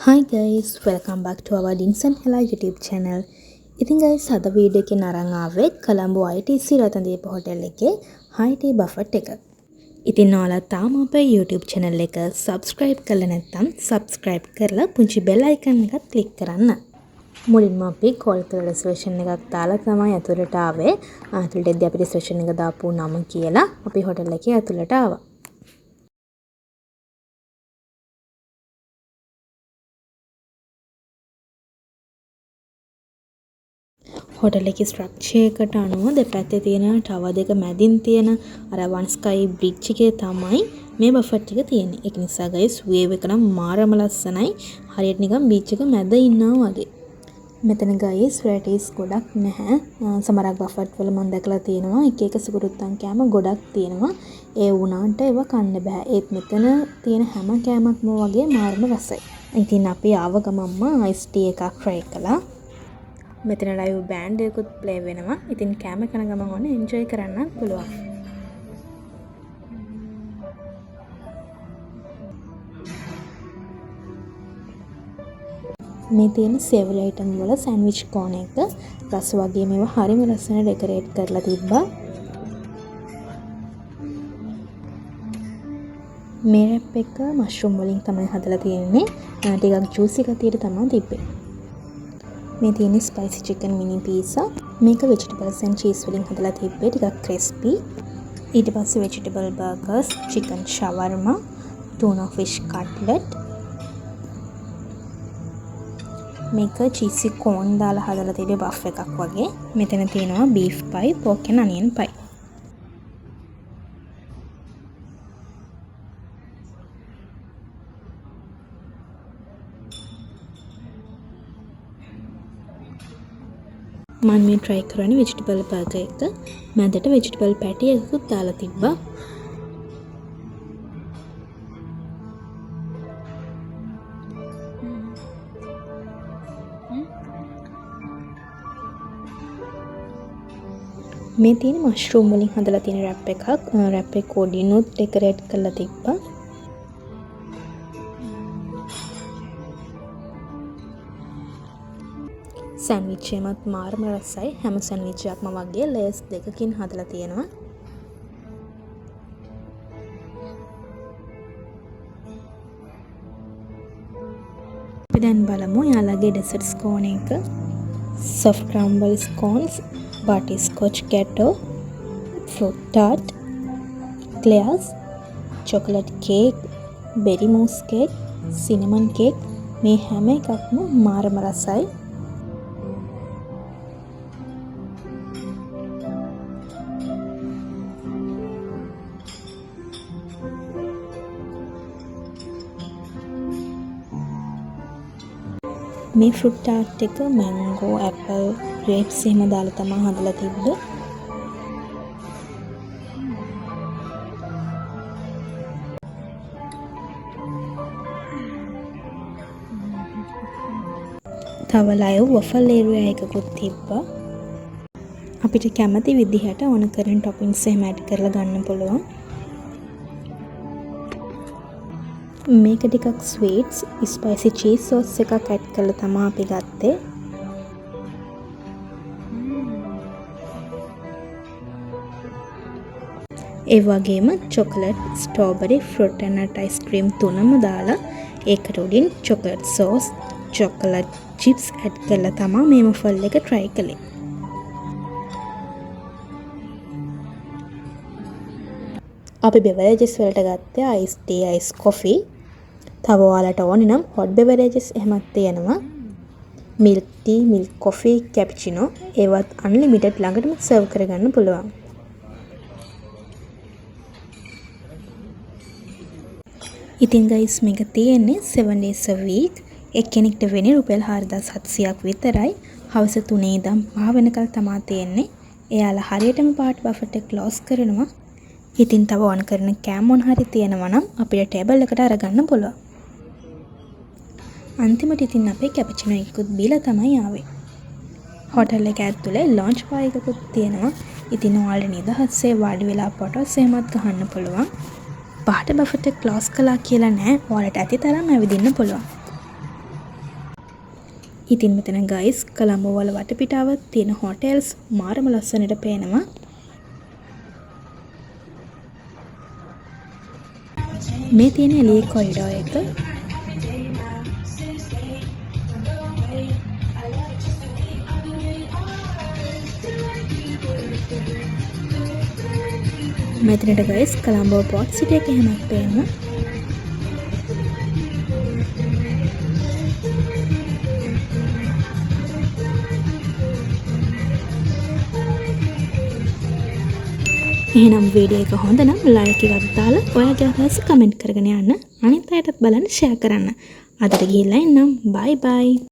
Hi guys, welcome back to our Dins and Hela YouTube channel. ඉතින් guys අද video එකේ නරන් ආවේ Colombo ITC රතනදීප hotel එකේ high tea buffet එක. ඉතින් ඔයාලා තාම අපේ YouTube channel එක subscribe කරලා නැත්නම් subscribe කරලා පුංචි bell icon එකත් click කරන්න. මුලින්ම අපි call කරලා reservation එකක් දාලා තමයි අතුලට ආවේ. අතුලට එද්දී අපි reservation එක දාපු නම කියලා අපි හොටෙල් එකේ අතුලට ආවා. හොටෙල් එකේ ස්ට්‍රක්චර් එකට අනුව දෙපැත්තේ තියෙන ටවර් දෙක මැදින් තියෙන අර වන් ස්කයි බ්‍රිජ් එකේ තමයි මේ බෆට් එක තියෙන්නේ. ඒක නිසා ගයිස් වේව් එක නම් මාරම ලස්සනයි. හරියට නිකන් බීච් එක මැද ඉන්නවා වගේ. මෙතන ගයිස් වැරයිටිස් ගොඩක් නැහැ. සමහරක් බෆට් වල මම දැකලා තියෙනවා එක එක සුකුරුත්තන් කෑම ගොඩක් තියෙනවා. ඒ වුණාට ඒව කන්න බෑ. ඒත් මෙතන තියෙන හැම කෑමක්ම වගේ මාරම රසයි. ඉතින් අපි ආව ගමන්ම අයිස් ටී එකක් try කළා. මෙතන ලයිව් බෑන්ඩ් එකකුත් ප්ලේ වෙනවා. ඉතින් කැම කන ගමන් ඕනේ එන්ජොයි කරන්න පුළුවන්. මේ තියෙන සේවරි අයිටම් වල සෑන්ඩ්විච් කෝන් එක රස වගේ මේවා හරිම ලස්සන ඩෙකොරේට් කරලා තිබ්බා. මේ රැප් එක මෂ්රූම් වලින් තමයි හදලා තියෙන්නේ. ටිකක් ජූසි ගතියට තමයි තිබ්බේ. මේ තියෙන්නේ ස්පයිසි චිකන් මිනි පීසා. මේක vegetables and cheese වලින් හදලා තිබ්බේ ටිකක් crispy. ඊට පස්සේ vegetable burgers, chicken shawarma, tuna fish cutlet. මේක cheesy corn දාලා හදලා තිබ්බේ බෆ් එකක් වගේ. මෙතන තියෙනවා beef pie, pork and onion pie. මම මේ try කරන්නේ vegetable burger එක. මැදට vegetable patty එකකුත් දාලා තිබ්බා. මේ තියෙන mushroom වලින් හදලා තියෙන wrap එකක්. wrap එක කොඩිනුත් decorate කරලා තිබ්බා. සෑන්ඩ්විච් එකත් මාරම රසයි. හැම සෑන්ඩ්විච් එකක්ම වගේ ලේයර්ස් දෙකකින් හදලා තියෙනවා. අපි දැන් බලමු යාළගේ ඩෙසර්ට්ස් කෝන් එක. soft crumble scones, butterscotch gateau, fruit tart, eclairs, chocolate cake, berry mousse cake, cinnamon cake. මේ හැම එකක්ම මාරම රසයි. මේ ෆෘට් ටාට් එක මැංගෝ, ඇපල්, ග්‍රේප්ස් එහෙම දාලා තමයි හදලා තිබ්බේ. තව ලයිව් වොෆල් ඒරියා එකකුත් තිබ්බා. අපිට කැමති විදිහට ඕන කරන ටොපින්ස් එහෙම ඇඩ් කරලා ගන්න පුළුවන්. මේක ටිකක් ස්වීට්ස් ස්පයිසි චීස් සෝස් එකක් ඇඩ් කරලා තමයි අපි ගත්තේ. ඒ වගේම chocolate, strawberry, fruit and nut ice cream තුනම දාලා ඒකට උඩින් chocolate sauce, chocolate chips add කරලා තමයි මේ වොෆල් එක try කළේ. අපි බෙවරේජස් වලට ගත්තේ අයිස් ටී, අයිස් කොෆි. තව ඔයාලට ඕනේ නම් හොට් බෙවරේජස් එහෙමත් තියෙනවා. මිල්ක් ටී, මිල්ක් කොෆි, කැප්චිනෝ ඒවත් අන්ලිමිටඩ් ළඟටම සර්ව් කරගන්න පුළුවන්. ඉතින් ගයිස් මේක තියෙන්නේ 7 days a week. එක්කෙනෙක්ට වෙන්නේ රුපියල් 4700ක් විතරයි. හවස 3 ඉඳන් 5 වෙනකල් තමයි තියෙන්නේ. එයාලා හරියටම පාට් බෆට් එක ක්ලෝස් කරනවා. ඉතින් තව ඕන කරන කෑම මොන හරි තියෙනවා නම් අපිට ටේබල් එකට අරගන්න පුළුවන්. අන්තිමට ඉතින් අපේ කැපචිනෝ එකකුත් බීලා තමයි ආවේ. හොටෙල් එක ඇතුලේ ලොන්ච් බාර් එකකුත් තියෙනවා. ඉතින් ඔයාලට නිදහසේ වාඩි වෙලා ෆොටෝස් එහෙමත් ගන්න පුළුවන්. පාට බෆට් එක ක්ලෝස් කළා කියලා නෑ. ඔයාලට ඇති තරම් ඇවිදින්න පුළුවන්. ඉතින් මෙතන ගයිස් කොළඹ වල වටපිටාව තියෙන හොටෙල්ස් මාරම ලස්සනට පේනවා. මේ තියෙන එළියේ කොරිඩෝ එක මෙතනට ගයිස් කොළඹ පෝට් සිටි එක එහෙමත් පේනවා. එහෙනම් වීඩියෝ එක හොඳ නම් ලයික් එකක් දාලා ඔයාගේ අදහස් කමෙන්ට් කරගෙන යන්න. අනිත් අයටත් බලන්න ෂෙයා කරන්න. අදට ගිහිල්ලා එන්නම්. බයි බයි.